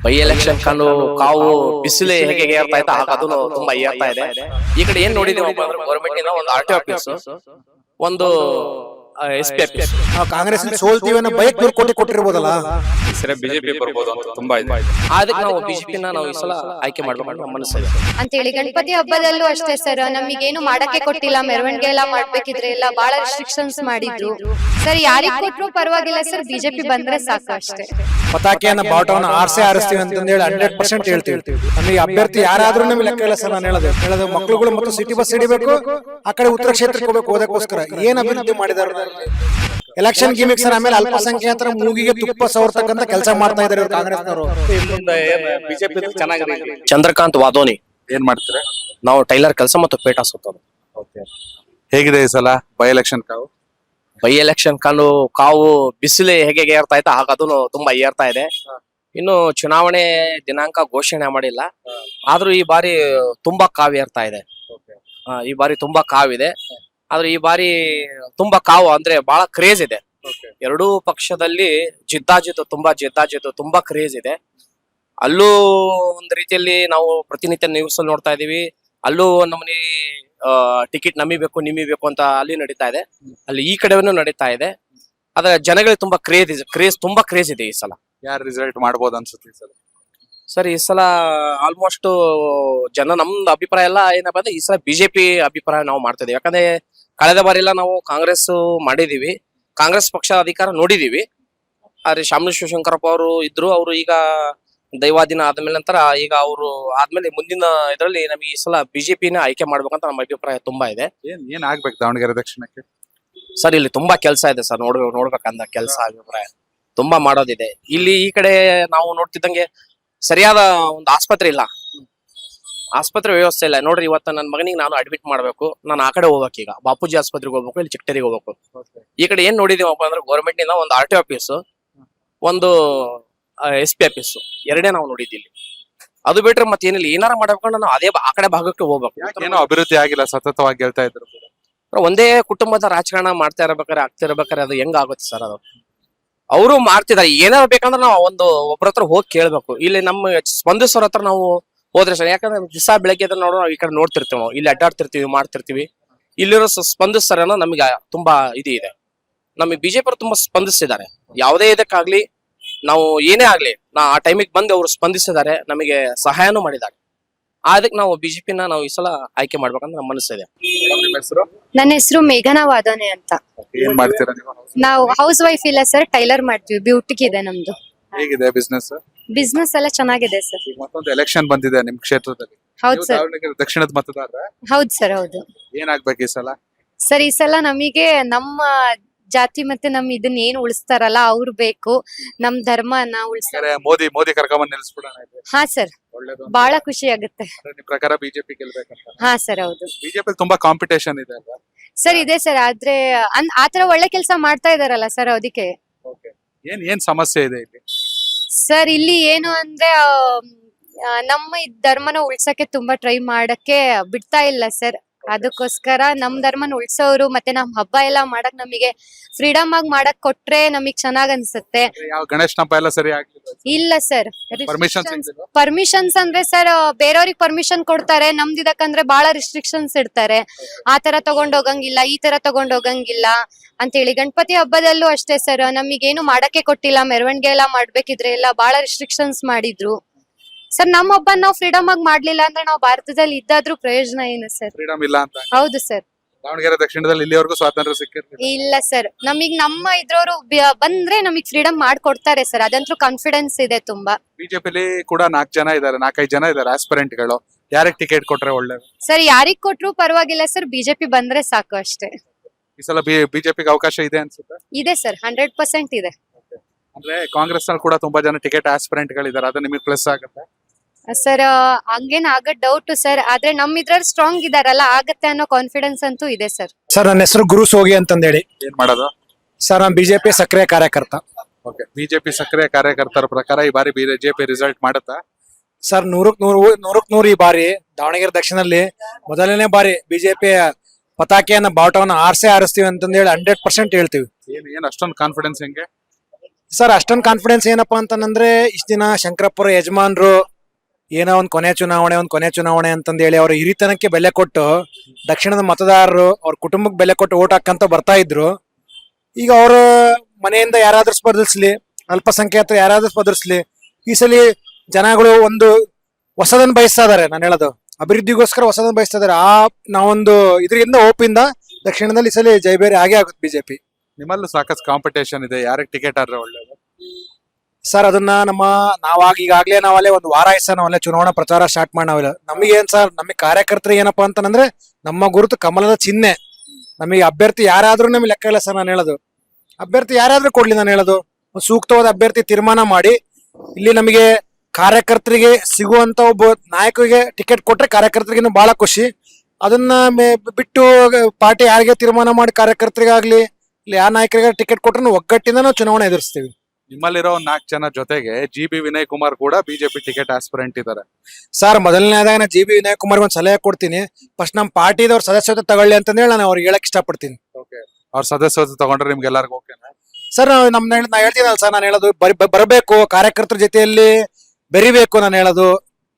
By election ಕಂಡು ಕಾವು ಬಿಸಿಲು ಹೇಗೆ ಏರ್ತಾ ಇತ್ತು ಹಾಗೆ ಅದು ತುಂಬಾ ಏರ್ತಾ ಇದೆ. ಈ ಕಡೆ ಏನ್ ನೋಡಿದೀವಿ ಅಂದ್ರೆ ಗೌರ್ಮೆಂಟ್ ಇಂದ ಒಂದು ಆರ್ ಟಿ ಆಫೀಸ್, ಒಂದು ಎಸ್ ಪಿ ಆಫೀಸ್. ಕಾಂಗ್ರೆಸ್ ಸೋಲ್ತೀವಿ ಅನ್ನೋ ಬೈಕ್ 100 ಕೋಟಿ ಕೊಟ್ಟಿರ್ಬೋದಲ್ಲ. ಈ ಸರಿ ಬಿಜೆಪಿ ಬರ್ಬೋದು ಅಂತ ತುಂಬಾ ಇದೆ. ಅದಕ್ಕೆ ನಾವು ಬಿಜೆಪಿನ ನಾವು ಈ ಸಲ ಆಯ್ಕೆ ಮಾಡ್ಬೇಕು ನಮ್ಮ ಮನಸ್ಸಿದೆ ಅಂತೇಳಿ ಗಣಪತಿ ಹಬ್ಬದಲ್ಲೂ ಅಷ್ಟೇ ಸರ್, ನಮಗೇನು ಮಾಡಕ್ಕೆ ಕೊಟ್ಟಿಲ್ಲ. ಮೆರವಣಿಗೆ ಎಲ್ಲ ಮಾಡ್ಬೇಕಿದ್ರೆ ಎಲ್ಲ ಬಹಳ ರೆಸ್ಟ್ರಿಕ್ಷನ್ಸ್ ಮಾಡಿದ್ರು ಸರ್. ಯಾರಿಗ್ ಕೊಟ್ರು ಪರವಾಗಿಲ್ಲ ಸರ್, ಬಿಜೆಪಿ ಬಂದ್ರೆ ಸಾಕು ಅಷ್ಟೇ. ಪತಾಕಿಯನ್ನ ಬಾವುಟವನ್ನ ಆರಿಸ್ತೀವಿ ಅಂತಂದೇಳಿ 100% ಹೇಳ್ತೀವಿ. ನಮಗೆ ಅಭ್ಯರ್ಥಿ ಯಾರಾದ್ರೂ ನಮಗೆ ಲೆಕ್ಕ ಇಲ್ಲ ಸರ್. ನಾನು ಹೇಳೋದು ಮಕ್ಕಳುಗಳು ಮತ್ತು ಸಿಟಿ ಬಸ್ ಹಿಡಿಬೇಕು, ಆ ಕಡೆ ಉತ್ತರ ಕ್ಷೇತ್ರಕ್ಕೆ ಹೋಗ್ಬೇಕು. ಓದಕ್ಕೋಸ್ಕರ ಏನ್ ಅಭಿವೃದ್ಧಿ ಮಾಡಿದಾರೆ ಎಲೆಕ್ಷನ್ ಗಿಮಿಕ್ ಸರ್. ಆಮೇಲೆ ಅಲ್ಪಸಂಖ್ಯಾತರ ಮೂಗಿಗೆ ತುಪ್ಪ ಸವರ್ತಕ್ಕಂತ ಕೆಲಸ ಮಾಡ್ತಾ ಇದಾರೆ ಕಾಂಗ್ರೆಸ್ನವರು. ಬಿಜೆಪಿ ಚೆನ್ನಾಗಿದೆ. ಚಂದ್ರಕಾಂತ್ ವಾದೋನಿ ಏನ್ ಮಾಡ್ತೀರಾ? ನಾವು ಟೈಲರ್ ಕೆಲಸ ಮತ್ತು ಪೇಟ ಸುತ್ತೋದು. ಹೇಗಿದೆ ಈ ಸಲ ಬೈ ಎಲೆಕ್ಷನ್ ಕಾವು? ಬೈ ಎಲೆಕ್ಷನ್ ಕಂಡು ಕಾವು ಬಿಸಿಲು ಹೇಗೆ ಏರ್ತಾ ಇತ್ತು ಹಾಗೆ ಅದು ತುಂಬಾ ಏರ್ತಾ ಇದೆ. ಇನ್ನು ಚುನಾವಣೆ ದಿನಾಂಕ ಘೋಷಣೆ ಮಾಡಿಲ್ಲ, ಆದ್ರೂ ಈ ಬಾರಿ ತುಂಬಾ ಕಾವು ಏರ್ತಾ ಇದೆ. ಈ ಬಾರಿ ತುಂಬಾ ಕಾವಿದೆ. ಆದ್ರೆ ಈ ಬಾರಿ ತುಂಬಾ ಕಾವು ಅಂದ್ರೆ ಬಹಳ ಕ್ರೇಜ್ ಇದೆ. ಎರಡೂ ಪಕ್ಷದಲ್ಲಿ ಜಿದ್ದಾಜಿದ್ದು ತುಂಬಾ ಕ್ರೇಜ್ ಇದೆ. ಅಲ್ಲೂ ಒಂದ್ ರೀತಿಯಲ್ಲಿ ನಾವು ಪ್ರತಿನಿತ್ಯ ನ್ಯೂಸ್ ಅಲ್ಲಿ ನೋಡ್ತಾ ಇದೀವಿ. ಅಲ್ಲೂ ನಮ್ಮನಿ ಟಿಕೆಟ್ ನಿಮಿಬೇಕು ಅಂತ ಅಲ್ಲಿ ನಡೀತಾ ಇದೆ, ಅಲ್ಲಿ ಈ ಕಡೆನೂ ನಡೀತಾ ಇದೆ. ಆದ್ರೆ ಜನಗಳಿಗೆ ತುಂಬಾ ಕ್ರೇಜ್ ಇದೆ ಈ ಸಲ. ಯಾರು ರಿಸಲ್ಟ್ ಮಾಡ್ಬೋದು ಅನ್ಸುತ್ತೆ ಈ ಸಲ? ಸರ್ ಈ ಸಲ ಆಲ್ಮೋಸ್ಟ್ ನಮ್ದು ಅಭಿಪ್ರಾಯ ಎಲ್ಲ ಏನಪ್ಪಾ ಅಂದ್ರೆ ಈ ಸಲ ಬಿಜೆಪಿ ಅಭಿಪ್ರಾಯ ನಾವು ಮಾಡ್ತಿದೀವಿ. ಯಾಕಂದ್ರೆ ಕಳೆದ ಬಾರಿ ಎಲ್ಲ ನಾವು ಕಾಂಗ್ರೆಸ್ ಮಾಡಿದೀವಿ, ಕಾಂಗ್ರೆಸ್ ಪಕ್ಷ ಅಧಿಕಾರ ನೋಡಿದೀವಿ. ಆದ್ರೆ ಶಾಮನೂರ್ ಶಿವಶಂಕರಪ್ಪ ಅವರು ಇದ್ರು, ಅವರು ಈಗ ದೈವಾಧೀನ ಆದ್ಮೇಲೆ ನಂತರ ಈಗ ಅವರು ಆದ್ಮೇಲೆ ಮುಂದಿನ ಇದರಲ್ಲಿ ನಮಗೆ ಈ ಸಲ ಬಿಜೆಪಿನ ಆಯ್ಕೆ ಮಾಡ್ಬೇಕಂತ ನಮ್ಮ ಅಭಿಪ್ರಾಯ ತುಂಬಾ ಇದೆ. ಏನ್ ಆಗ್ಬೇಕು ದಾವಣಗೆರೆ ದಕ್ಷಿಣಕ್ಕೆ? ಸರ್ ಇಲ್ಲಿ ತುಂಬಾ ಕೆಲಸ ಇದೆ ಸರ್, ನೋಡ್ಬೇಕಂದ ಕೆಲಸ ಅಭಿಪ್ರಾಯ ತುಂಬಾ ಮಾಡೋದಿದೆ. ಇಲ್ಲಿ ಈ ಕಡೆ ನಾವು ನೋಡ್ತಿದ್ದಂಗೆ ಸರಿಯಾದ ಒಂದು ಆಸ್ಪತ್ರೆ ಇಲ್ಲ, ಆಸ್ಪತ್ರೆ ವ್ಯವಸ್ಥೆ ಇಲ್ಲ. ನೋಡ್ರಿ ಇವತ್ತು ನನ್ನ ಮಗನಿಗೆ ನಾನು ಅಡ್ಮಿಟ್ ಮಾಡ್ಬೇಕು, ನಾನು ಆ ಕಡೆ ಹೋಗ್ಬೇಕು, ಈಗ ಬಾಪೂಜಿ ಆಸ್ಪತ್ರೆಗೆ ಹೋಗ್ಬೇಕು, ಇಲ್ಲಿ ಚಿಕ್ಕಟೇರಿಗೆ ಹೋಗ್ಬೇಕು. ಈ ಕಡೆ ಏನ್ ನೋಡಿದೀವಪ್ಪ ಅಂದ್ರೆ ಗೌರ್ಮೆಂಟ್ ಇಂದ ಒಂದು ಆರ್ ಟಿ ಆಫೀಸ್, ಒಂದು ಎಸ್ ಪಿ ಆಫೀಸ್, ಎರಡೇ ನಾವು ನೋಡಿದ್ದೀವಿ. ಅದು ಬಿಟ್ರೆ ಮತ್ತೆ ಏನಿಲ್ಲ. ಏನಾರ ಮಾಡ್ಕೊಂಡು ನಾವು ಅದೇ ಆ ಕಡೆ ಭಾಗಕ್ಕೆ ಹೋಗ್ಬೇಕು. ಏನೋ ಅಭಿವೃದ್ಧಿ ಆಗಿಲ್ಲ, ಸತತವಾಗಿ ಹೇಳ್ತಾ ಇದ್ರು. ಒಂದೇ ಕುಟುಂಬದ ರಾಜಕಾರಣ ಆಗ್ತಿರ್ಬೇಕಾರೆ ಅದು ಹೆಂಗ ಆಗುತ್ತೆ ಸರ್? ಅದು ಅವರು ಮಾಡ್ತಿದಾರೆ. ಏನಾರ ಬೇಕಂದ್ರೆ ನಾವು ಒಬ್ಬರ ಹತ್ರ ಹೋಗಿ ಕೇಳ್ಬೇಕು. ಇಲ್ಲಿ ನಮ್ಮ ಸ್ಪಂದಿಸೋರ ಹತ್ರ ನಾವು ಹೋದ್ರೆ ಸರ್, ಯಾಕಂದ್ರೆ ದಿವಸ ಬೆಳಗ್ಗೆ ನಾವು ಈ ಕಡೆ ನೋಡ್ತಿರ್ತೀವಿ, ನಾವು ಇಲ್ಲಿ ಅಡ್ಡಾಡ್ತಿರ್ತೀವಿ, ಮಾಡ್ತಿರ್ತೀವಿ. ಇಲ್ಲಿರೋ ಸ್ಪಂದಿಸ್ತಾರೆ ಅನ್ನೋ ನಮಗೆ ತುಂಬಾ ಇದೆ. ನಮಗೆ ಬಿಜೆಪಿ ಅವರು ತುಂಬಾ ಸ್ಪಂದಿಸಿದ್ದಾರೆ. ಯಾವುದೇ ಇದಕ್ಕಾಗ್ಲಿ, ನಾವು ಏನೇ ಆಗ್ಲಿ ಆ ಟೈಮಿಗೆ ಬಂದು ಅವರು ಸ್ಪಂದಿಸಿದ್ದಾರೆ, ನಮಗೆ ಸಹಾಯನೂ ಮಾಡಿದ್ದಾರೆ. ಅದಕ್ಕೆ ನಾವು ಬಿಜೆಪಿನ ನಾವು ಈ ಸಲ ಆಯ್ಕೆ ಮಾಡ್ಬೇಕಂತ ನಮ್ಮ ಮನಸ್ಸಿದೆ. ನನ್ನ ಹೆಸರು ಮೇಘನಾ ವಾದನೆ ಅಂತ. ಏನ್ ಮಾಡ್ತೀರಾ ನೀವು? ನಾವು ಹೌಸ್ ವೈಫ್ ಇಲ್ಲ ಸರ್, ಟೈಲರ್ ಮಾಡ್ತೀವಿ. ಬ್ಯೂಟಿಕ್ ಇದೆ ನಮ್ದು. ಹೇಗಿದೆ ಬಿಸ್ನೆಸ್? ಬಿಸ್ನೆಸ್ ಎಲ್ಲ ಚೆನ್ನಾಗಿದೆ ಸರ್. ಮತ್ತೊಂದು ಎಲೆಕ್ಷನ್ ಬಂದಿದೆ ನಿಮ್ ಕ್ಷೇತ್ರದಲ್ಲಿ. ಹೌದು ಸರ್. ದಾವಣಗೆರೆ ದಕ್ಷಿಣದ ಮತದಾರ ಹೌದು ಸರ್, ಹೌದು ಏನಾಗ್ಬೇಕು ಈ ಸಲ? ಸರ್ ಈ ಸಲ ನಮಗೆ ನಮ್ಮ ಜಾತಿ ಮತ್ತೆ ನಮ್ ಇದನ್ನ ಏನ್ ಉಳಿಸ್ತಾರಲ್ಲ ಅವ್ರು ಬೇಕು. ನಮ್ ಧರ್ಮನ ಉಳಿಸ್ತಾರೆ. ಮೋದಿ ಕರ್ಕೊಂಡ್ ನಿಲ್ಸ್ಬಿಡೋಣ. ಹಾ ಸರ್, ಬಹಳ ಖುಷಿ ಆಗುತ್ತೆ. ನಿಮ್ ಪ್ರಕಾರ ಬಿಜೆಪಿ ಗೆಲ್ಬೇಕಂತ? ಹಾ ಸರ್, ಹೌದು. ಬಿಜೆಪಿ ತುಂಬಾ ಕಾಂಪಿಟೇಷನ್ ಇದೆ ಅಲ್ವಾ? ಸರ್ ಇದೆ ಸರ್, ಆದ್ರೆ ಆತರ ಒಳ್ಳೆ ಕೆಲಸ ಮಾಡ್ತಾ ಇದಾರಲ್ಲ ಸರ್, ಅದಕ್ಕೆ. ಏನ್ ಸಮಸ್ಯೆ ಇದೆ ಇಲ್ಲಿ ಸರ್? ಇಲ್ಲಿ ಏನು ಅಂದ್ರೆ ನಮ್ಮ ಧರ್ಮನ ಉಳ್ಸಕ್ಕೆ ತುಂಬಾ ಟ್ರೈ ಮಾಡಕ್ಕೆ ಬಿಡ್ತಾ ಇಲ್ಲ ಸರ್. ಅದಕ್ಕೋಸ್ಕರ ನಮ್ ಧರ್ಮನ ಉಳ್ಸೋರು ಮತ್ತೆ ನಮ್ ಹಬ್ಬ ಎಲ್ಲ ಮಾಡಕ್ ನಮಗೆ ಫ್ರೀಡಮ್ ಆಗಿ ಮಾಡಕ್ ಕೊಟ್ರೆ ನಮಗ್ ಚೆನ್ನಾಗ್ ಅನ್ಸುತ್ತೆ. ಗಣೇಶ್ ಹಬ್ಬ ಎಲ್ಲ ಸರಿ ಆಗ್ಲಿಲ್ಲ? ಇಲ್ಲ ಸರ್, ಪರ್ಮಿಷನ್ಸ್ ಅಂದ್ರೆ ಸರ್ ಬೇರೆಯವ್ರಿಗೆ ಪರ್ಮಿಷನ್ ಕೊಡ್ತಾರೆ, ನಮ್ದು ಇದಕ್ಕಂದ್ರೆ ಬಹಳ ರಿಸ್ಟ್ರಿಕ್ಷನ್ಸ್ ಇಡ್ತಾರೆ. ಆ ತರ ತಗೊಂಡೋಗಂಗಿಲ್ಲ, ಈ ತರ ತಗೊಂಡೋಗಂಗಿಲ್ಲ ಅಂತೇಳಿ. ಗಣಪತಿ ಹಬ್ಬದಲ್ಲೂ ಅಷ್ಟೇ ಸರ್, ನಮಗೇನು ಮಾಡಕ್ಕೆ ಕೊಟ್ಟಿಲ್ಲ. ಮೆರವಣಿಗೆ ಎಲ್ಲ ಮಾಡ್ಬೇಕಿದ್ರೆ ಎಲ್ಲ ಬಹಳ ರಿಸ್ಟ್ರಿಕ್ಷನ್ಸ್ ಮಾಡಿದ್ರು ಸರ್. ನಮ್ಮ ಹಬ್ಬ ನಾವು ಫ್ರೀಡಮ್ ಆಗಿ ಮಾಡ್ಲಿಲ್ಲ ಅಂದ್ರೆ ನಾವು ಭಾರತದಲ್ಲಿ ಇದ್ದಾದ್ರೂ ಪ್ರಯೋಜನ ಏನು ಸರ್? ಫ್ರೀಡಮ್ ಇಲ್ಲ ಅಂತ? ಹೌದು ಸರ್. ದಾವಣಗೆರೆ ದಕ್ಷಿಣದಲ್ಲಿ ಇಲ್ಲಿವರೆಗೂ ಸ್ವಾತಂತ್ರ್ಯ ಸಿಕ್ಕಿರ್ಲಿಲ್ಲ? ಇಲ್ಲ ಸರ್, ನಮಗ್ ನಮ್ಮ ಇದ್ರವ್ರು ಬಂದ್ರೆ ನಮಗ್ ಫ್ರೀಡಮ್ ಮಾಡ್ಕೊಡ್ತಾರೆ ಸರ್, ಅದಂತೂ ಕಾನ್ಫಿಡೆನ್ಸ್ ಇದೆ ತುಂಬಾ. ಬಿಜೆಪಿಲಿ ಕೂಡ 4-5 ಜನ ಇದಾರೆ ಆಸ್ಪಿರೆಂಟ್ ಗಳು. ಯಾರಿಗೆ ಟಿಕೆಟ್ ಕೊಟ್ರೆ ಒಳ್ಳೇದು ಸರ್? ಯಾರಿಗ್ ಕೊಟ್ರು ಪರವಾಗಿಲ್ಲ ಸರ್, ಬಿಜೆಪಿ ಬಂದ್ರೆ ಸಾಕು ಅಷ್ಟೇ. ಈ ಸಲ ಬಿಜೆಪಿಗೆ ಅವಕಾಶ ಇದೆ ಅನ್ಸುತ್ತೆ? ಇದೆ ಸರ್, 100% ಇದೆ. ಅಂದ್ರೆ ಕಾಂಗ್ರೆಸ್ ನಲ್ಲಿ ಕೂಡ ತುಂಬಾ ಜನ ಟಿಕೆಟ್ ಆಸ್ಪಿರೆಂಟ್ ಗಳಿದ್ದಾರೆ, ಅದು ನಿಮಗೆ ಪ್ಲಸ್ ಆಗುತ್ತೆ ಸರ್? ಹಂಗೇನ್ ಆಗದ್ ಡೌಟ್ ಸರ್, ಆದ್ರೆ ನಮ್ ಇದ್ರಲ್ಲಿ ಸ್ಟ್ರಾಂಗ್ ಇದಾರಲ್ಲ, ಆಗತ್ತೆ ಅನ್ನೋ ಕಾನ್ಫಿಡೆನ್ಸ್ ಅಂತೂ ಇದೆ ಸರ್. ಸರ್ ನನ್ನ ಹೆಸರು ಗುರು ಸೋಗಿ ಅಂತಂದೇಳಿ. ಏನ್ ಮಾಡೋದು ಸರ್? ನಾನು ಬಿಜೆಪಿ ಸಕ್ರಿಯ ಕಾರ್ಯಕರ್ತ. ಬಿಜೆಪಿ ಸಕ್ರಿಯ ಕಾರ್ಯಕರ್ತರ ಪ್ರಕಾರ ಈ ಬಾರಿ ಬಿಜೆಪಿ ರಿಸಲ್ಟ್ ಮಾಡುತ್ತಾ ಸರ್? 100% ಈ ಬಾರಿ ದಾವಣಗೆರೆ ದಕ್ಷಿಣದಲ್ಲಿ ಮೊದಲನೇ ಬಾರಿ ಬಿಜೆಪಿ ಪತಾಕಿಯನ್ನ ಬಾವುಟವನ್ನ ಆರಿಸ್ತೀವಿ ಅಂತಂದೇಳಿ 100% ಹೇಳ್ತೀವಿ. ಏನ್ ಅಷ್ಟೊಂದು ಕಾನ್ಫಿಡೆನ್ಸ್ ಹೆಂಗೆ? ಸರ್ ಅಷ್ಟೊಂದು ಕಾನ್ಫಿಡೆನ್ಸ್ ಏನಪ್ಪಾ ಅಂತಂದ್ರೆ ಇಷ್ಟ ದಿನ ಶಂಕರಪ್ಪರ ಯಜಮಾನ್ರು ಏನೋ ಒಂದ್ ಕೊನೆ ಚುನಾವಣೆ ಅಂತಂದು ಹೇಳಿ ಅವ್ರ ಹಿರಿತನಕ್ಕೆ ಬೆಲೆ ಕೊಟ್ಟು ದಕ್ಷಿಣದ ಮತದಾರರು ಅವ್ರ ಕುಟುಂಬಕ್ಕೆ ಬೆಲೆ ಕೊಟ್ಟು ಓಟ್ ಹಾಕಂತ ಬರ್ತಾ ಇದ್ರು. ಈಗ ಅವ್ರ ಮನೆಯಿಂದ ಯಾರಾದ್ರೂ ಸ್ಪರ್ಧಿಸ್ಲಿ, ಅಲ್ಪಸಂಖ್ಯಾತರು ಯಾರಾದ್ರೂ ಸ್ಪರ್ಧಿಸ್ಲಿ, ಈ ಸಲ ಜನಗಳು ಒಂದು ಹೊಸದನ್ನ ಬಯಸ್ತಾ ಇದಾರೆ. ನಾನು ಹೇಳೋದು ಅಭಿವೃದ್ಧಿಗೋಸ್ಕರ ಹೊಸದನ್ನ ಬಯಸ್ತಾ ಇದಾರೆ. ನಾವೊಂದು ಇದರಿಂದ ಓಪಿಂದ ದಕ್ಷಿಣದಲ್ಲಿ ಈ ಸಲ ಜಯಬೇರಿ ಆಗೇ ಆಗುತ್ತೆ ಬಿಜೆಪಿ. ನಿಮ್ಮಲ್ಲೂ ಸಾಕಷ್ಟು ಕಾಂಪಿಟೇಷನ್ ಇದೆ, ಯಾರಿಗೆ ಟಿಕೆಟ್ ಆದ್ರೆ ಒಳ್ಳೇದು? ಸರ್ ಅದನ್ನ ಈಗಾಗ್ಲೇ ನಾವಲ್ಲೇ ಒಂದು ವಾರ ಆಯ್ತು ಸರ್, ನಾವಲ್ಲೇ ಚುನಾವಣಾ ಪ್ರಚಾರ ಸ್ಟಾರ್ಟ್ ಮಾಡಿ ನಾವೆಲ್ಲ. ನಮಗೆ ಏನ್ ಸರ್, ನಮಗೆ ಕಾರ್ಯಕರ್ತರು ಏನಪ್ಪಾ ಅಂತಂದ್ರೆ ನಮ್ಮ ಗುರುತು ಕಮಲದ ಚಿಹ್ನೆ. ನಮಗೆ ಅಭ್ಯರ್ಥಿ ಯಾರಾದ್ರೂ ನಮಗೆ ಲೆಕ್ಕ ಇಲ್ಲ ಸರ್. ನಾನು ಹೇಳೋದು ಅಭ್ಯರ್ಥಿ ಯಾರಾದ್ರೂ ಕೊಡ್ಲಿ, ನಾನು ಹೇಳೋದು ಒಂದು ಸೂಕ್ತವಾದ ಅಭ್ಯರ್ಥಿ ತೀರ್ಮಾನ ಮಾಡಿ ಇಲ್ಲಿ ನಮಗೆ ಕಾರ್ಯಕರ್ತರಿಗೆ ಸಿಗುವಂತ ಒಬ್ಬ ನಾಯಕರಿಗೆ ಟಿಕೆಟ್ ಕೊಟ್ರೆ ಕಾರ್ಯಕರ್ತರಿಗಿನ್ನೂ ಬಹಳ ಖುಷಿ. ಅದನ್ನ ಬಿಟ್ಟು ಪಾರ್ಟಿ ಯಾರಿಗೆ ತೀರ್ಮಾನ ಮಾಡಿ ಕಾರ್ಯಕರ್ತರಿಗಾಗ್ಲಿ ಇಲ್ಲಿ ಯಾವ ನಾಯಕರಿಗೆ ಟಿಕೆಟ್ ಕೊಟ್ರೆ ಒಗ್ಗಟ್ಟಿಂದ ನಾವು ಚುನಾವಣೆ ಎದುರಿಸ್ತೀವಿ. ನಿಮ್ಮಲ್ಲಿರೋ 4 ಜನ ಜೊತೆಗೆ GB ವಿನಯ್ ಕುಮಾರ್ ಕೂಡ ಬಿಜೆಪಿ ಟಿಕೆಟ್ ಆಸ್ಪಿರೆಂಟ್ ಇದ್ದಾರೆ. ಸರ್ ಮೊದಲನೇದಾಗ ನಾನು GB ವಿನಯ್ ಕುಮಾರ್ ಒಂದು ಸಲಹೆ ಕೊಡ್ತೀನಿ. ಫಸ್ಟ್ ನಮ್ಮ ಪಾರ್ಟಿದವ್ರ ಸದಸ್ಯತೆ ತಗೊಳ್ಳಿ ಅಂತಂದೇಳಿ ನಾನು ಅವ್ರಿಗೆ ಹೇಳಕ್ ಇಷ್ಟಪಡ್ತೀನಿ. ಅವ್ರ ಸದಸ್ಯತೆ ತಗೊಂಡ್ರೆ ನಿಮ್ಗೆ ಎಲ್ಲರಿಗೂ ಓಕೆನಾ? ಸರ್ ನಾ ಹೇಳ್ತೀನಲ್ಲ ಸರ್, ನಾನು ಹೇಳೋದು ಬರಬೇಕು, ಕಾರ್ಯಕರ್ತರ ಜೊತೆಯಲ್ಲಿ ಬೆರಿಬೇಕು. ನಾನು ಹೇಳೋದು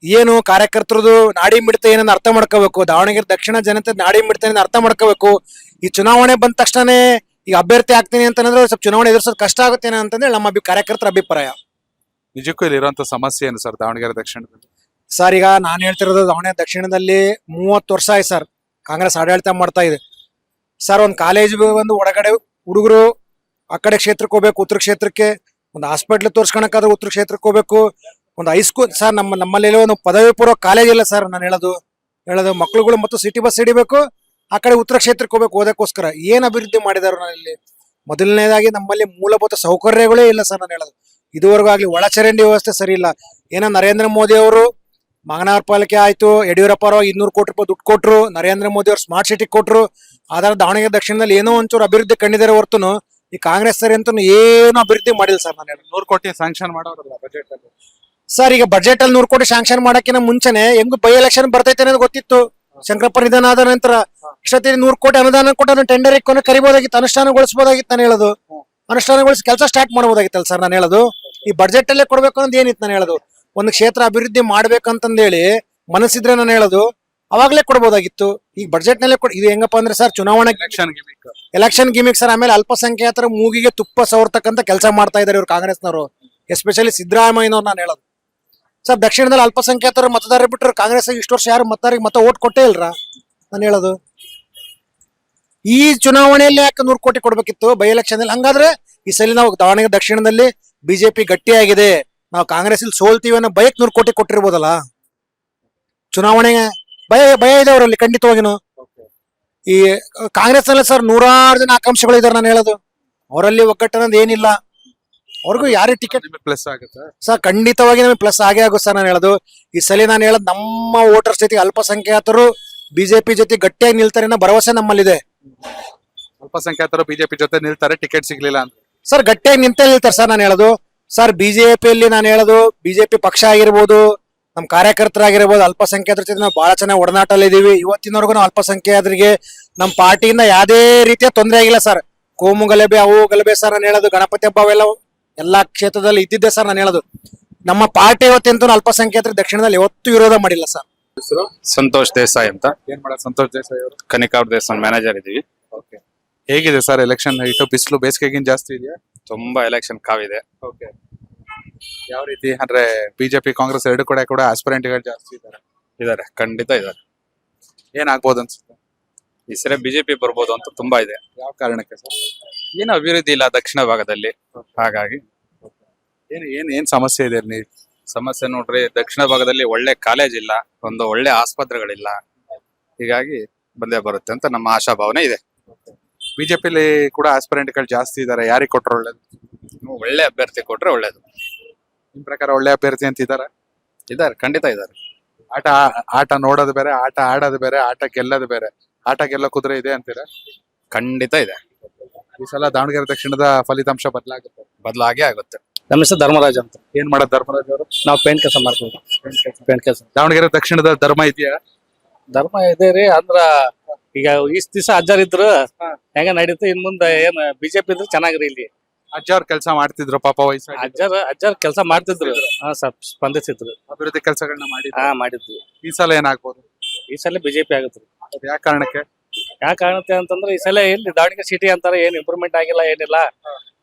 ಏನು ಕಾರ್ಯಕರ್ತರದು ನಾಡಿ ಮಿಡಿತ ಏನನ್ನ ಅರ್ಥ ಮಾಡ್ಕೋಬೇಕು. ದಾವಣಗೆರೆ ದಕ್ಷಿಣ ಜನತೆ ನಾಡಿ ಮಿಡಿತ ಏನನ್ನ ಅರ್ಥ ಮಾಡ್ಕೋಬೇಕು. ಈ ಚುನಾವಣೆ ಬಂದ ತಕ್ಷಣನೇ ಈಗ ಅಭ್ಯರ್ಥಿ ಆಗ್ತೀನಿ ಅಂತಂದ್ರೆ ಸ್ವಲ್ಪ ಚುನಾವಣೆ ಎದುರಿಸೋದು ಕಷ್ಟ ಆಗುತ್ತೇನೆ ಅಂತಂದ್ರೆ ನಮ್ಮ ಕಾರ್ಯಕರ್ತರ ಅಭಿಪ್ರಾಯ. ನಿಜಕ್ಕೂ ಇಲ್ಲಿ ಇರುವಂತ ಸಮಸ್ಯೆ ಏನು ಸರ್ ದಾವಣಗೆರೆ ದಕ್ಷಿಣದಲ್ಲಿ? ಸರ್ ಈಗ ನಾನು ಹೇಳ್ತಿರೋದು ದಾವಣಗೆರೆ ದಕ್ಷಿಣದಲ್ಲಿ 30 ವರ್ಷ ಆಯ್ತು ಸರ್ ಕಾಂಗ್ರೆಸ್ ಆಡಳಿತ ಮಾಡ್ತಾ ಇದೆ. ಸರ್ ಒಂದು ಕಾಲೇಜ್ ಒಂದು ಒಳಗಡೆ ಹುಡುಗರು ಆ ಕಡೆ ಕ್ಷೇತ್ರಕ್ಕೆ ಹೋಗ್ಬೇಕು, ಉತ್ತರ ಕ್ಷೇತ್ರಕ್ಕೆ. ಒಂದು ಹಾಸ್ಪಿಟ್ಲ್ ತೋರ್ಸ್ಕೊಳಕಾದ್ರೆ ಉತ್ತರ ಕ್ಷೇತ್ರಕ್ಕೆ ಹೋಗ್ಬೇಕು. ಒಂದು ಹೈಸ್ಕೂಲ್ ಸರ್ ನಮ್ಮಲ್ಲಿ ಒಂದು ಪದವಿ ಪೂರ್ವ ಕಾಲೇಜ್ ಇಲ್ಲ ಸರ್. ನಾನು ಹೇಳೋದು ಮಕ್ಳುಗಳು ಮತ್ತು ಸಿಟಿ ಬಸ್ ಹಿಡಿಬೇಕು, ಆ ಕಡೆ ಉತ್ತರ ಕ್ಷೇತ್ರಕ್ಕೆ ಹೋಗ್ಬೇಕು ಓದಕ್ಕೋಸ್ಕರ. ಏನ್ ಅಭಿವೃದ್ಧಿ ಮಾಡಿದಾರೆ ನಾನಿಲ್ಲಿ? ಮೊದಲನೇದಾಗಿ ನಮ್ಮಲ್ಲಿ ಮೂಲಭೂತ ಸೌಕರ್ಯಗಳೇ ಇಲ್ಲ ಸರ್. ನಾನು ಹೇಳೋದು ಇದುವರೆಗೂ ಆಗ್ಲಿ ಒಳಚರಂಡಿ ವ್ಯವಸ್ಥೆ ಸರಿ ಇಲ್ಲ. ಏನೋ ನರೇಂದ್ರ ಮೋದಿ ಅವರು ಮಹಾನಗರ ಪಾಲಿಕೆ ಆಯ್ತು, ಯಡಿಯೂರಪ್ಪ ಅವರು 200 ಕೋಟಿ ರೂಪಾಯಿ ದುಡ್ಡು ಕೊಟ್ರು, ನರೇಂದ್ರ ಮೋದಿ ಅವರು ಸ್ಮಾರ್ಟ್ ಸಿಟಿ ಕೊಟ್ರು. ಆದ್ರೆ ದಾವಣಗೆರೆ ದಕ್ಷಿಣದಲ್ಲಿ ಏನೋ ಒಂಚೂರು ಅಭಿವೃದ್ಧಿ ಕಂಡಿದ್ದಾರೆ ಹೊರತುನು ಈ ಕಾಂಗ್ರೆಸ್ ಸರಿ ಅಂತೂ ಏನು ಅಭಿವೃದ್ಧಿ ಮಾಡಿಲ್ಲ ಸರ್. ನಾನು ಹೇಳೋದು 100 ಕೋಟಿ ಸ್ಯಾಂಕ್ಷನ್ ಮಾಡೋರಲ್ಲ ಬಜೆಟ್ ಅಲ್ಲಿ. ಸರ್ ಈಗ ಬಜೆಟ್ ಅಲ್ಲಿ 100 ಕೋಟಿ ಶಾಂಕ್ಷನ್ ಮಾಡಕ್ಕಿಂತ ಮುಂಚೆನೆ ಹೆಂಗ್ ಬೈ ಎಲೆಕ್ಷನ್ ಬರ್ತೈತೆ ಅನ್ನೋದು ಗೊತ್ತಿತ್ತು. ಶಂಕರಪ್ಪ ನಿಧನ ಆದ ನಂತರ ಇಷ್ಟೊತ್ತಿಗೆ 100 ಕೋಟಿ ಅನುದಾನ ಕೊಟ್ಟು ಟೆಂಡರ್ ಇಕ್ಕೊಂಡು ಕರಿಬಹುದಾಗಿತ್ತು, ಅನುಷ್ಠಾನಗೊಳಿಸಬಹುದಾಗಿತ್ತು. ನಾನು ಹೇಳೋದು ಅನುಷ್ಠಾನಗೊಳಿಸಿ ಕೆಲಸ ಸ್ಟಾರ್ಟ್ ಮಾಡಬಹುದಾಗಿತ್ತಲ್ಲ ಸರ್. ನಾನು ಹೇಳೋದು ಈ ಬಜೆಟ್ ಅಲ್ಲೇ ಕೊಡ್ಬೇಕು ಅನ್ನೋದು ಏನಿತ್ತು? ನಾನು ಹೇಳೋದು ಒಂದು ಕ್ಷೇತ್ರ ಅಭಿವೃದ್ಧಿ ಮಾಡ್ಬೇಕಂತಂದೇಳಿ ಮನಸ್ಸಿದ್ರೆ ನಾನು ಹೇಳೋದು ಅವಾಗ್ಲೇ ಕೊಡ್ಬೋದಾಗಿತ್ತು. ಈಗ ಬಜೆಟ್ ನಲ್ಲೇ ಇದು ಹೆಂಗಪ್ಪ ಅಂದ್ರೆ ಸರ್ ಚುನಾವಣೆ ಎಲೆಕ್ಷನ್ ಗಿಮಿಕ್ ಸರ್. ಆಮೇಲೆ ಅಲ್ಪಸಂಖ್ಯಾತರ ಮೂಗಿಗೆ ತುಪ್ಪ ಸವರ್ತಕ್ಕಂತ ಕೆಲಸ ಮಾಡ್ತಾ ಇದಾರೆ ಇವ್ರು ಕಾಂಗ್ರೆಸ್ನವರು, ಎಸ್ಪೆಷಲಿ ಸಿದ್ದರಾಮಯ್ಯನವ್ರು. ನಾನು ಹೇಳೋದು ಸರ್ ದಕ್ಷಿಣದಲ್ಲಿ ಅಲ್ಪಸಂಖ್ಯಾತರ ಮತದಾರ ಬಿಟ್ಟರು ಕಾಂಗ್ರೆಸ್ ಇಷ್ಟು ವರ್ಷ ಯಾರು ಮತ ಓಟ್ ಕೊಟ್ಟೇ ಇಲ್ರ? ನಾನು ಹೇಳೋದು ಈ ಚುನಾವಣೆಯಲ್ಲಿ ಯಾಕೆ 100 ಕೋಟಿ ಕೊಡ್ಬೇಕಿತ್ತು ಬೈ ಎಲೆಕ್ಷನ್ ಅಲ್ಲಿ? ಹಂಗಾದ್ರೆ ಈ ಸಲ ನಾವು ದಾವಣಗೆರೆ ದಕ್ಷಿಣದಲ್ಲಿ ಬಿಜೆಪಿ ಗಟ್ಟಿಯಾಗಿದೆ, ನಾವು ಕಾಂಗ್ರೆಸ್ ಇಲ್ಲಿ ಸೋಲ್ತೀವಿ ಅನ್ನೋ ಬಯಕ್ 100 ಕೋಟಿ ಕೊಟ್ಟಿರ್ಬೋದಲ್ಲ. ಚುನಾವಣೆ ಭಯ ಇದೆ ಅವರಲ್ಲಿ ಖಂಡಿತವಾಗಿನು. ಈ ಕಾಂಗ್ರೆಸ್ ನಲ್ಲಿ ಸರ್ 100 ಜನ ಆಕಾಂಕ್ಷಿಗಳು ಇದಾರೆ. ನಾನು ಹೇಳೋದು ಅವರಲ್ಲಿ ಒಗ್ಗಟ್ಟು ಅನ್ನೋದು ಏನಿಲ್ಲ. ಅವ್ರಿಗೂ ಯಾರಿಗೆ ಟಿಕೆಟ್ ಪ್ಲಸ್ ಆಗುತ್ತೆ ಸರ್? ಖಂಡಿತವಾಗಿ ನಮಗೆ ಪ್ಲಸ್ ಆಗೇ ಆಗುತ್ತೆ ಸರ್. ನಾನು ಹೇಳೋದು ಈ ಸಲ ನಾನು ಹೇಳೋದು ನಮ್ಮ ವೋಟರ್ಸ್ ಜೊತೆಗೆ ಅಲ್ಪಸಂಖ್ಯಾತರು ಬಿಜೆಪಿ ಜೊತೆ ಗಟ್ಟಿಯಾಗಿ ನಿಲ್ತಾರೆ ಅನ್ನೋ ಭರವಸೆ ನಮ್ಮಲ್ಲಿದೆ. ಅಲ್ಪಸಂಖ್ಯಾತರು ಬಿಜೆಪಿ ಜೊತೆ ನಿಲ್ತಾರೆ, ಟಿಕೆಟ್ ಸಿಗ್ಲಿಲ್ಲ ಅಂತ ಸರ್ ಗಟ್ಟಿಯಾಗಿ ನಿಂತೇ ನಿಲ್ತಾರೆ ಸರ್. ನಾನು ಹೇಳೋದು ಸರ್ ಬಿಜೆಪಿಯಲ್ಲಿ ನಾನು ಹೇಳೋದು ಬಿಜೆಪಿ ಪಕ್ಷ ಆಗಿರ್ಬೋದು, ನಮ್ಮ ಕಾರ್ಯಕರ್ತರಾಗಿರ್ಬೋದು, ಅಲ್ಪಸಂಖ್ಯಾತರ ಜೊತೆ ನಾವು ಬಹಳ ಚೆನ್ನಾಗಿ ಒಡನಾಟಲ್ಲಿ ಇದೀವಿ. ಇವತ್ತಿನವರೆಗೂ ನಾವು ಅಲ್ಪಸಂಖ್ಯಾತರಿಗೆ ನಮ್ಮ ಪಾರ್ಟಿಯಿಂದ ಯಾವುದೇ ರೀತಿಯ ತೊಂದರೆ ಆಗಿಲ್ಲ ಸರ್. ಕೋಮು ಗಲಭೆ ಅವು ಗಲಭೆ ಸರ್. ನಾನು ಹೇಳೋದು ಗಣಪತಿ ಹಬ್ಬ ಅವೆಲ್ಲ ಎಲ್ಲಾ ಕ್ಷೇತ್ರದಲ್ಲಿ ಇದ್ದಿದ್ದೆ ಸರ್. ನಾನು ಹೇಳೋದು ನಮ್ಮ ಪಾರ್ಟಿ ಇವತ್ತೆಂತೂ ಅಲ್ಪಸಂಖ್ಯಾತರ ದಕ್ಷಿಣದಲ್ಲಿ ಯಾವತ್ತೂ ವಿರೋಧ ಮಾಡಿಲ್ಲ ಸರ್. ಸಂತೋಷ್ ದೇಸಾಯಿ ಅಂತ. ಏನ್ ಮಾಡೋದು ಸಂತೋಷ್ ದೇಸಾಯಿ ಅವರು? ಕನಿಕಾವ್ರ ದೇವಸ್ಥಾನ ಮ್ಯಾನೇಜರ್ ಇದೀವಿ. ಹೇಗಿದೆ ಸರ್ ಎಲೆಕ್ಷನ್? ಇಟ್ಟು ಬಿಸಿಲು ಬೇಸಿಗೆಗಿಂತ ಜಾಸ್ತಿ ಇದೆಯಾ? ತುಂಬಾ ಎಲೆಕ್ಷನ್ ಕಾವಿದೆ. ಯಾವ ರೀತಿ ಅಂದ್ರೆ ಬಿಜೆಪಿ ಕಾಂಗ್ರೆಸ್ ಎರಡು ಕಡೆ ಕೂಡ ಆಸ್ಪಿರೆಂಟ್ ಗಳು ಜಾಸ್ತಿ ಇದಾರೆ, ಖಂಡಿತ ಇದಾರೆ. ಏನಾಗ್ಬೋದು ಅನ್ಸುತ್ತೆ ಈ ಸರಿ ಬಿಜೆಪಿ ಬರ್ಬೋದು ಅಂತ ತುಂಬಾ ಇದೆ. ಯಾವ ಕಾರಣಕ್ಕೆ ಸರ್? ಏನು ಅಭಿವೃದ್ಧಿ ಇಲ್ಲ ದಕ್ಷಿಣ ಭಾಗದಲ್ಲಿ, ಹಾಗಾಗಿ ಏನ್ ಸಮಸ್ಯೆ ಇದೆ? ನೀವು ಸಮಸ್ಯೆ ನೋಡ್ರಿ, ದಕ್ಷಿಣ ಭಾಗದಲ್ಲಿ ಒಳ್ಳೆ ಕಾಲೇಜ್ ಇಲ್ಲ, ಒಂದು ಒಳ್ಳೆ ಆಸ್ಪತ್ರೆಗಳಿಲ್ಲ, ಹೀಗಾಗಿ ಬಂದೇ ಬರುತ್ತೆ ಅಂತ ನಮ್ಮ ಆಶಾಭಾವನೆ ಇದೆ. ಬಿಜೆಪಿಲಿ ಕೂಡ ಆಸ್ಪಿರೆಂಟ್ ಗಳು ಜಾಸ್ತಿ ಇದಾರೆ, ಯಾರಿಗೆ ಕೊಟ್ರೆ ಒಳ್ಳೇದು? ಒಳ್ಳೆ ಅಭ್ಯರ್ಥಿ ಕೊಟ್ರೆ ಒಳ್ಳೇದು. ನಿಮ್ ಪ್ರಕಾರ ಒಳ್ಳೆ ಅಭ್ಯರ್ಥಿ ಅಂತ ಇದಾರೆ, ಖಂಡಿತ ಇದಾರೆ. ಆಟ ನೋಡೋದು ಬೇರೆ, ಆಟ ಆಡೋದು ಬೇರೆ, ಆಟ ಗೆಲ್ಲೋದು ಬೇರೆ. ಆಟ ಗೆಲ್ಲೋ ಕುದುರೆ ಇದೆ ಅಂತೀರಾ? ಖಂಡಿತ ಇದೆ. ಈ ಸಲ ದಾವಣಗೆರೆ ದಕ್ಷಿಣದ ಫಲಿತಾಂಶ ಬದಲಾಗೇ ಆಗುತ್ತೆ. ನಮ್ಮ ಹೆಸರು ಧರ್ಮರಾಜ್ ಅಂತ. ಏನ್ ಮಾಡೋದು ಧರ್ಮರಾಜ್ ಅವರು? ನಾವು ಪೇಂಟ್ ಕೆಲಸ ಮಾಡ್ತೀವಿ. ಪೇಂಟ್ ಕೆಲಸ. ದಾವಣಗೆರೆ ದಕ್ಷಿಣದ ಧರ್ಮ ಇದೆಯಾ? ಧರ್ಮ ಇದೆ ರೀ. ಅಂದ್ರ ಈಗ ಇಷ್ಟ ದಿವಸ ಅಜ್ಜಾರ್ ಇದ್ರು ಹೆಂಗ ನಡೀತು, ಇನ್ ಮುಂದೆ ಏನ್ ಬಿಜೆಪಿ ಇದ್ರೆ ಚೆನ್ನಾಗ್ರಿ. ಇಲ್ಲಿ ಅಜ್ಜ ಅವ್ರ ಕೆಲಸ ಮಾಡ್ತಿದ್ರು ಪಾಪ ವಯಸ್ಸಾಗಿ ಅಜ್ಜರ್ ಕೆಲಸ ಮಾಡ್ತಿದ್ರು. ಹಾ ಸರ್, ಸ್ಪಂದಿಸಿದ್ರು. ಅಭಿವೃದ್ಧಿ ಕೆಲಸಗಳನ್ನ ಮಾಡಿದ್ರು. ಹಾ ಮಾಡಿದ್ರು. ಈ ಸಲ ಏನಾಗ್ಬೋದು? ಈ ಸಲ ಬಿಜೆಪಿ ಆಗುತ್ತೆ. ಅದ್ ಯಾವ ಕಾರಣಕ್ಕೆ? ಯಾಕೆ ಕಾಣುತ್ತೆ ಅಂತಂದ್ರೆ ಈ ಸಲ ಎಲ್ಲಿ ದಾವಣಗೆರೆ ಸಿಟಿ ಅಂತಾರೆ, ಏನ್ ಇಂಪ್ರೂವ್ಮೆಂಟ್ ಆಗಿಲ್ಲ, ಏನಿಲ್ಲ.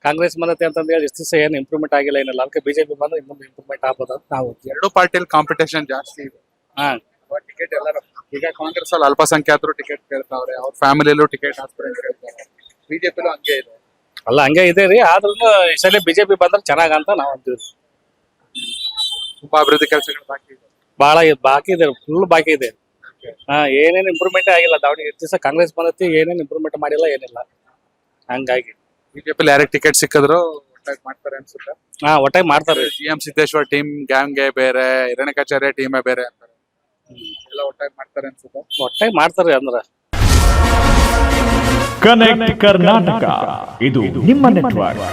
ಕಾಂಗ್ರೆಸ್ ಬಂದತೆ ಅಂತಂದ್ ಹೇಳಿ ಇಷ್ಟು ದಿವಸ ಏನ್ ಇಂಪ್ರೂವ್ಮೆಂಟ್ ಆಗಿಲ್ಲ, ಏನಿಲ್ಲ. ಅದಕ್ಕೆ ಬಿಜೆಪಿ ಬಂದ್ರೆ ಇನ್ನೊಂದು ಇಂಪ್ರೂವ್ಮೆಂಟ್ ಆಗ್ಬೋದು ಅಂತ ನಾವು. ಎರಡು ಪಾರ್ಟಿಯಲ್ಲಿ ಕಾಂಪಿಟೇಷನ್ ಜಾಸ್ತಿ ಇದೆ. ಹಾ ಟಿಕೆಟ್ ಎಲ್ಲರೂ ಈಗ ಕಾಂಗ್ರೆಸ್ ಅಲ್ಲಿ ಅಲ್ಪಸಂಖ್ಯಾತರು ಟಿಕೆಟ್ ಕೇಳ್ತಾವ್ರೆ, ಅವ್ರ ಫ್ಯಾಮಿಲಿಯಲ್ಲೂ ಟಿಕೆಟ್ ಆಸ್ಪಿರೆಂಟ್ ಕೇಳ್ತಾರೆ. ಬಿಜೆಪಿಲೂ ಹಂಗೆ ಇದೆ. ಅಲ್ಲ ಹಂಗೆ ಇದೆ ರೀ, ಆದ್ರೂ ಈ ಸಲ ಬಿಜೆಪಿ ಬಂದ್ರೆ ಚೆನ್ನಾಗ ಅಂತ ನಾವ್ ಅಂತೀವಿ. ತುಂಬಾ ಅಭಿವೃದ್ಧಿ ಕೆಲಸಗಳು ಬಾಕಿ ಇದೆ. ಬಹಳ ಬಾಕಿ ಇದೆ, ಫುಲ್ ಬಾಕಿ ಇದೆ. ಹಾ ಏನೇನ್ ಇಂಪ್ರೂವ್ಮೆಂಟ್ ಆಗಿಲ್ಲ ದಾವಣಗೆರೆ. ಇಷ್ಟು ದಿವಸ ಕಾಂಗ್ರೆಸ್ ಬಂದತಿ ಏನೇನ್ ಇಂಪ್ರೂವ್ಮೆಂಟ್ ಮಾಡಿಲ್ಲ, ಏನಿಲ್ಲ. ಹಂಗಾಗಿ ಬಿಜೆಪಿಲಿ ಯಾರಿಗೆ ಟಿಕೆಟ್ ಸಿಕ್ಕಿದ್ರು ಒಟ್ಟಾಗಿ ಮಾಡ್ತಾರೆ ಅನ್ಸುತ್ತೆ. ಹಾ ಒಟ್ಟಾಗಿ ಮಾಡ್ತಾರೆ. GM ಸಿದ್ದೇಶ್ವರ್ ಟೀಮ್ ಗ್ಯಾಂಗ್ಗೆ ಬೇರೆ, ಹಿರಣ್ಯಕಾಚಾರ್ಯ ಟೀಮೇ ಬೇರೆ ಅಂತಾರೆ. ಎಲ್ಲ ಒಟ್ಟಾಗಿ ಮಾಡ್ತಾರೆ ಅನ್ಸುತ್ತೆ. ಒಟ್ಟಾಗಿ ಮಾಡ್ತಾರೆ ಅಂದ್ರ. ಕನೆಕ್ಟ್ ಕರ್ನಾಟಕ ಇದು ನಿಮ್ಮ ನೆಟ್ವರ್ಕ್.